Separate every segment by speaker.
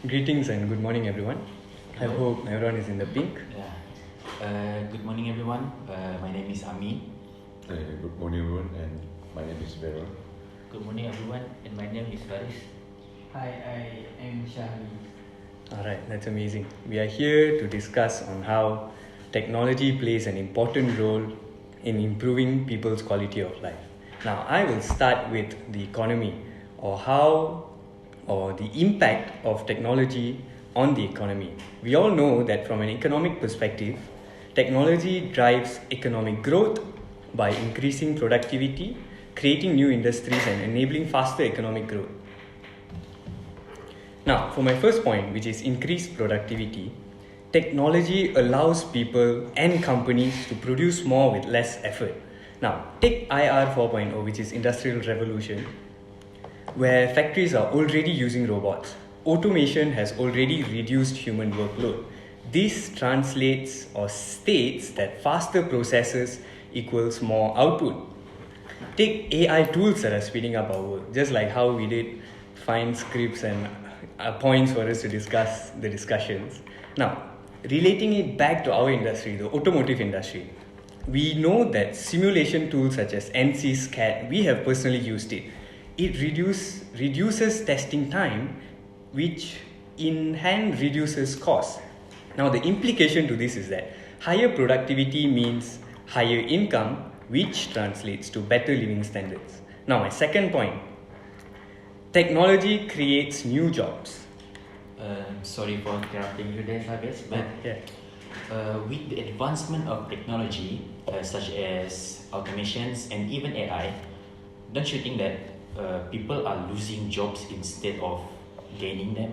Speaker 1: Greetings and good morning, everyone. I
Speaker 2: Hello.
Speaker 1: hope everyone is in the pink.
Speaker 2: Yeah. Good morning, everyone. My name is Ami.
Speaker 3: Good morning, everyone, and my name is Veron.
Speaker 4: Good morning, everyone, and my name is Faris.
Speaker 5: Hi, I am Shahri.
Speaker 1: Alright, that's amazing. We are here to discuss on how technology plays an important role in improving people's quality of life. Now, I will start with the economy or the impact of technology on the economy. We all know that from an economic perspective, technology drives economic growth by increasing productivity, creating new industries, and enabling faster economic growth. Now, for my first point, which is increased productivity, technology allows people and companies to produce more with less effort. Now, take IR 4.0, which is Industrial Revolution, where factories are already using robots. Automation has already reduced human workload. This translates or states that faster processes equals more output. Take AI tools that are speeding up our work, just like how we did find scripts and points for us to discuss the discussions. Now, relating it back to our industry, the automotive industry, we know that simulation tools such as NC's CAD, we have personally used it. It reduces testing time, which in hand reduces cost. Now, the implication to this is that higher productivity means higher income, which translates to better living standards. Now, my second point, technology creates new jobs.
Speaker 2: Sorry for interrupting you there, Faris, but
Speaker 1: Yeah.
Speaker 2: with the advancement of technology such as automations and even AI, don't you think that people are losing jobs instead of gaining them?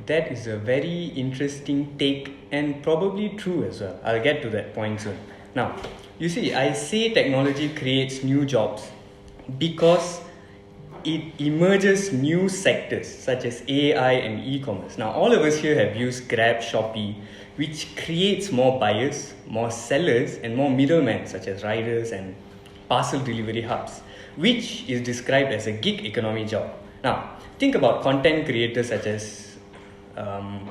Speaker 1: That is a very interesting take and probably true as well. I'll get to that point soon. Now, you see, I say technology creates new jobs because it emerges new sectors such as AI and e-commerce. Now, all of us here have used Grab, Shopee, which creates more buyers, more sellers, and more middlemen such as riders and parcel delivery hubs, which is described as a gig economy job. Now, think about content creators such as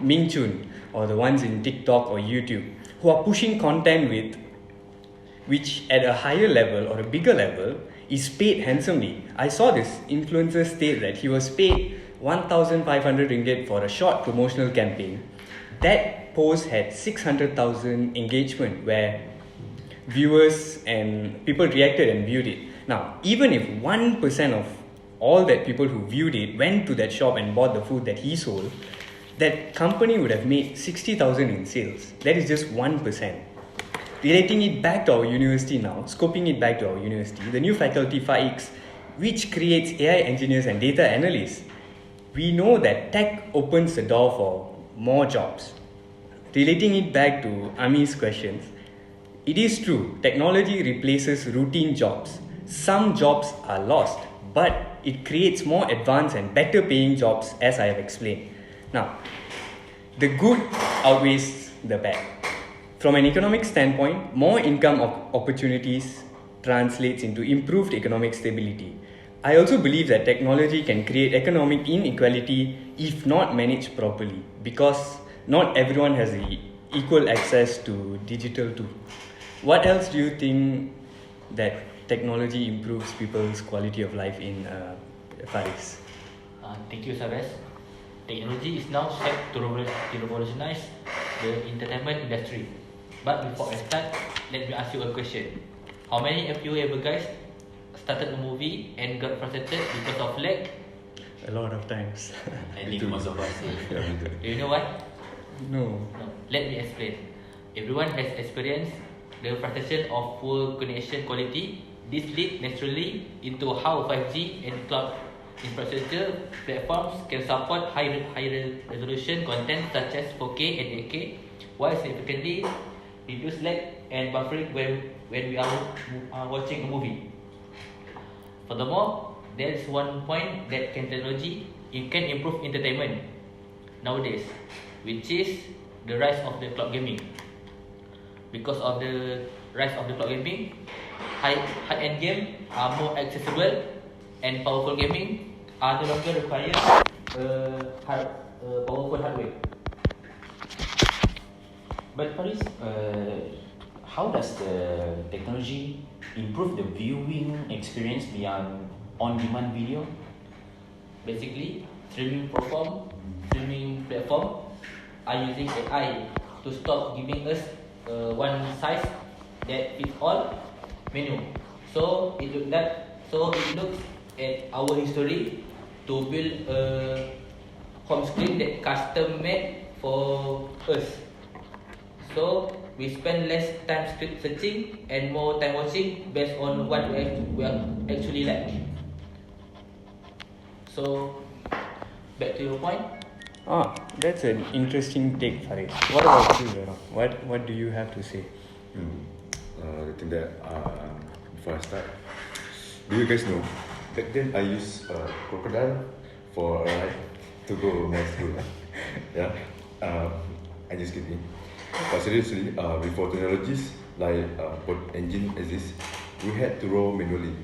Speaker 1: Ming Chun or the ones in TikTok or YouTube who are pushing content which at a higher level or a bigger level is paid handsomely. I saw this influencer state that he was paid 1,500 ringgit for a short promotional campaign. That post had 600,000 engagement where viewers and people reacted and viewed it. Now, even if 1% of all that people who viewed it went to that shop and bought the food that he sold, that company would have made 60,000 in sales. That is just 1%. Relating it back to our university now, scoping it back to our university, the new faculty FAIX, which creates AI engineers and data analysts, we know that tech opens the door for more jobs. Relating it back to Ami's questions, it is true, technology replaces routine jobs. Some jobs are lost, but it creates more advanced and better paying jobs, as I have explained. Now, the good outweighs the bad. From an economic standpoint, more income opportunities translates into improved economic stability. I also believe that technology can create economic inequality if not managed properly, because not everyone has the equal access to digital tools. What else do you think that technology improves people's quality of life in Faris?
Speaker 4: Thank you, Faris. Technology is now set to revolutionize the entertainment industry. But before I start, let me ask you a question. How many of you ever guys started a movie and got frustrated because of lag?
Speaker 1: A lot of times.
Speaker 2: I think most of us.
Speaker 3: Yeah, me too.
Speaker 4: Do you know why?
Speaker 1: No.
Speaker 4: No. Let me explain. Everyone has experienced the frustration of poor connection quality. This leads naturally into how 5G and cloud infrastructure platforms can support high resolution content such as 4K and 8K, while significantly reduce lag and buffering when we are watching a movie. Furthermore, there is one point that technology can improve entertainment nowadays, which is the rise of the cloud gaming. Because of the rise of the cloud gaming, high-end games are more accessible and powerful gaming are no longer require powerful hardware.
Speaker 2: But Paris, how does the technology improve the viewing experience beyond on-demand video?
Speaker 4: Basically, streaming platform are using AI to stop giving us one size that fits all menu. So it looks at our history to build a home screen that custom made for us. So we spend less time script searching and more time watching based on what we are actually like. So back to your point.
Speaker 1: That's an interesting take, Farid. What about you, Veron? What do you have to say?
Speaker 3: I think that before I start, do you guys know? Back then I used crocodile for a ride to go my school. Yeah, I just kidding. But seriously, before technologies like boat engine exist, we had to row manually.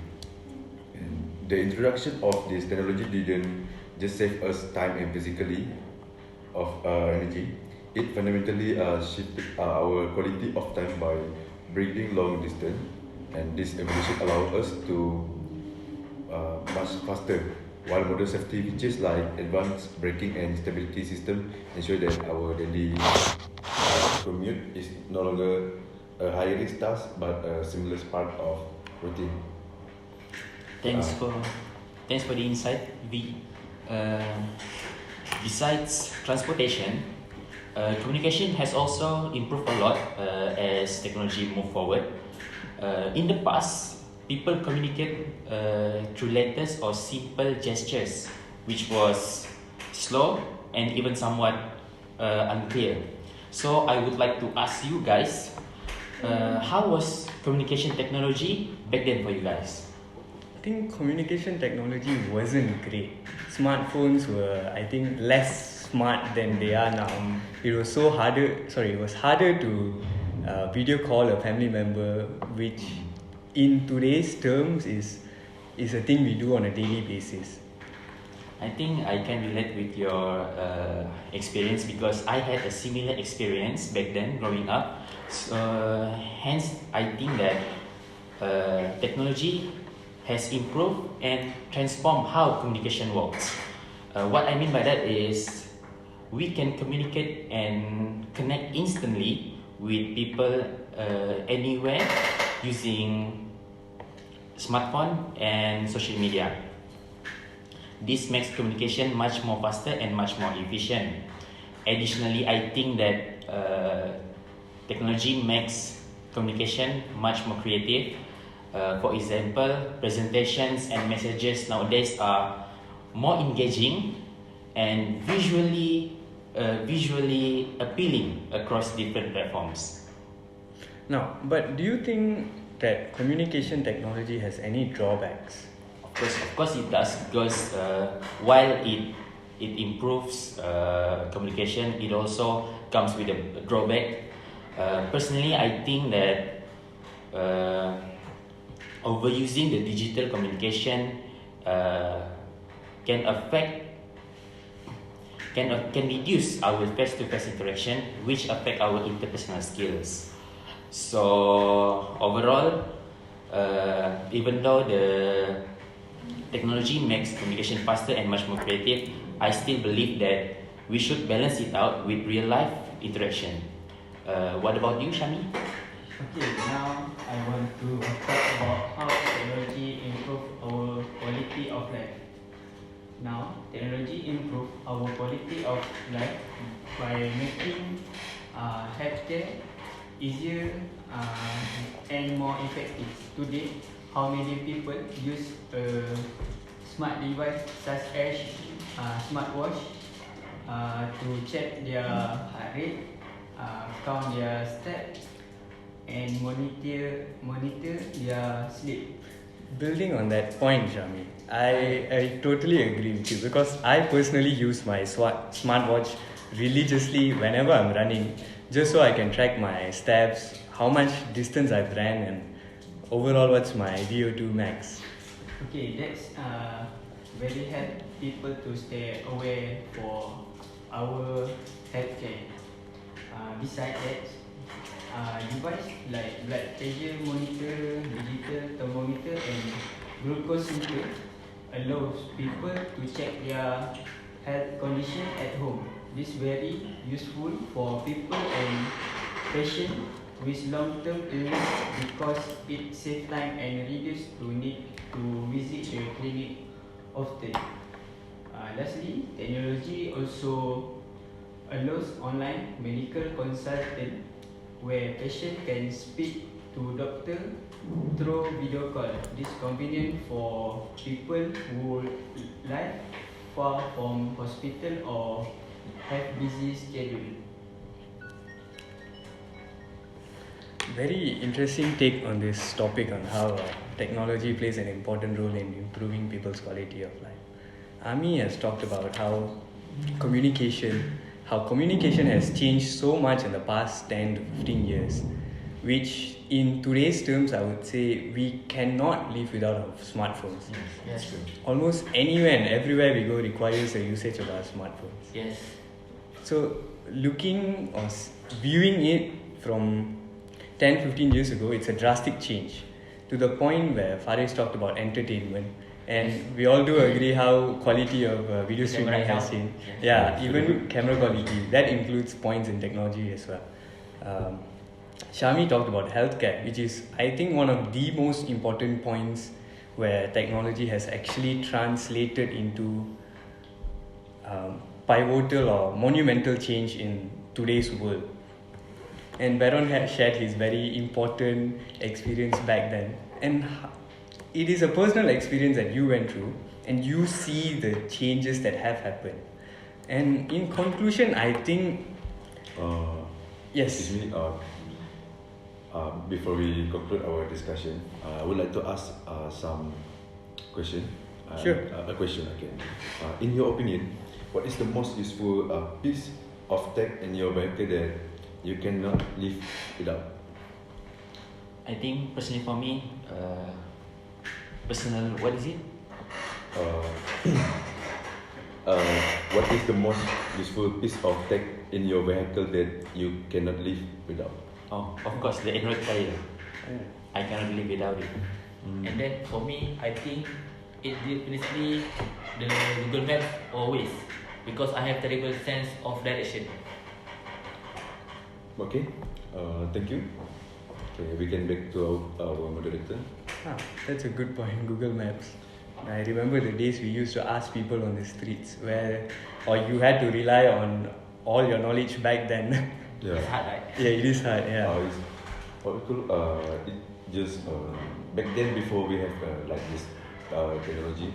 Speaker 3: And the introduction of this technology didn't just save us time and physically of energy. It fundamentally shifted our quality of time by bridging long distance, and this evolution allowed us to much faster. While modern safety features like advanced braking and stability system ensure that our daily commute is no longer a high risk task but a seamless part of routine.
Speaker 2: Thanks for the insight, V. Besides transportation, communication has also improved a lot as technology move forward. In the past, people communicate through letters or simple gestures, which was slow and even somewhat unclear. So I would like to ask you guys, how was communication technology back then for you guys?
Speaker 1: I think communication technology wasn't great. Smartphones were, I think, less smart than they are now. It was harder to video call a family member, which in today's terms is a thing we do on a daily basis.
Speaker 2: I think I can relate with your experience because I had a similar experience back then growing up. So, hence, I think that technology has improved and transformed how communication works. What I mean by that is we can communicate and connect instantly with people anywhere using smartphone and social media. This makes communication much more faster and much more efficient. Additionally, I think that technology makes communication much more creative. For example, presentations and messages nowadays are more engaging and visually appealing across different platforms.
Speaker 1: Now, but do you think that communication technology has any drawbacks?
Speaker 2: Of course it does because while it improves communication, it also comes with a drawback. Personally, I think that overusing the digital communication can reduce our face-to-face interaction, which affect our interpersonal skills. So overall, even though the technology makes communication faster and much more creative, I still believe that we should balance it out with real-life interaction. What about you, Shami?
Speaker 5: Okay, now I want to talk about how technology improve our quality of life. Now, technology improve our quality of life by making healthcare easier and more effective. Today, how many people use a smart device such as smartwatch to check their heart rate, count their steps, and monitor their sleep.
Speaker 1: Building on that point, Shami, I totally agree with you because I personally use my smartwatch religiously whenever I'm running, just so I can track my steps, how much distance I've ran, and overall what's my VO2 max.
Speaker 5: Okay, that's very help people to stay aware for our healthcare. Besides that, device like blood pressure monitor, digital thermometer and glucose meter allows people to check their health condition at home. This very useful for people and patients with long-term illness because it saves time and reduce to need to visit the clinic often. Lastly, technology also allows online medical consultant where patient can speak to doctor through video call. This convenient for people who live far from hospital or have busy schedule.
Speaker 1: Very interesting take on this topic on how technology plays an important role in improving people's quality of life. Ami has talked about how communication has changed so much in the past 10 to 15 years, which in today's terms I would say we cannot live without our smartphones.
Speaker 2: Yes.
Speaker 1: Almost anywhere and everywhere we go requires a usage of our smartphones.
Speaker 4: Yes.
Speaker 1: So looking or viewing it from 10-15 years ago, it's a drastic change to the point where Faris talked about entertainment, and we all do agree how quality of video streaming
Speaker 4: Camera
Speaker 1: has
Speaker 4: now.
Speaker 1: changed.
Speaker 4: Yes.
Speaker 1: Yeah, even camera quality, that includes points in technology as well. Shami talked about healthcare, which is I think one of the most important points where technology has actually translated into pivotal or monumental change in today's world. And Veron had shared his very important experience back then, and it is a personal experience that you went through, and you see the changes that have happened. And in conclusion, I think yes.
Speaker 3: Excuse me. Before we conclude our discussion, I would like to ask some question.
Speaker 1: Sure.
Speaker 3: A question again. In your opinion, what is the most useful piece of tech in your vehicle that you cannot live without?
Speaker 2: I think personally for me, what is it?
Speaker 3: What is the most useful piece of tech in your vehicle that you cannot live without?
Speaker 2: Oh, of course, the Android tire. I cannot live without it.
Speaker 4: And then for me, I think it definitely the Google Maps always because I have terrible sense of direction.
Speaker 3: Okay, thank you. Okay, we can back to our moderator.
Speaker 1: That's a good point. Google Maps. I remember the days we used to ask people on the streets or you had to rely on all your knowledge back then.
Speaker 3: Yeah.
Speaker 4: It's hard, right?
Speaker 1: Yeah, it is hard. Yeah.
Speaker 3: It's what we call it just back then before we have like this technology,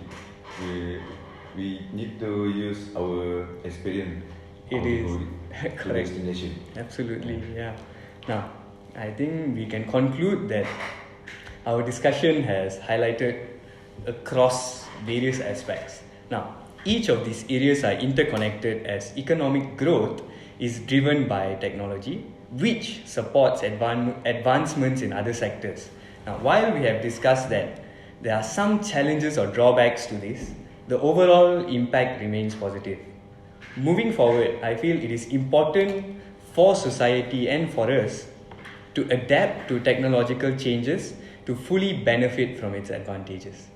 Speaker 3: we need to use our experience.
Speaker 1: It is
Speaker 3: to
Speaker 1: correct.
Speaker 3: destination.
Speaker 1: Absolutely, yeah. Now, I think we can conclude that our discussion has highlighted across various aspects. Now, each of these areas are interconnected as economic growth is driven by technology, which supports advancements in other sectors. Now, while we have discussed that there are some challenges or drawbacks to this, the overall impact remains positive. Moving forward, I feel it is important for society and for us to adapt to technological changes to fully benefit from its advantages.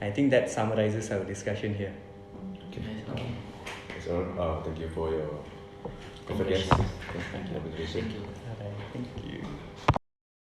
Speaker 1: I think that summarizes our discussion here.
Speaker 3: Okay.
Speaker 4: Yes, okay.
Speaker 3: That's all. Thank you for your confidence.
Speaker 2: Thank you.
Speaker 3: Thank you.
Speaker 4: Thank you.
Speaker 1: Alright.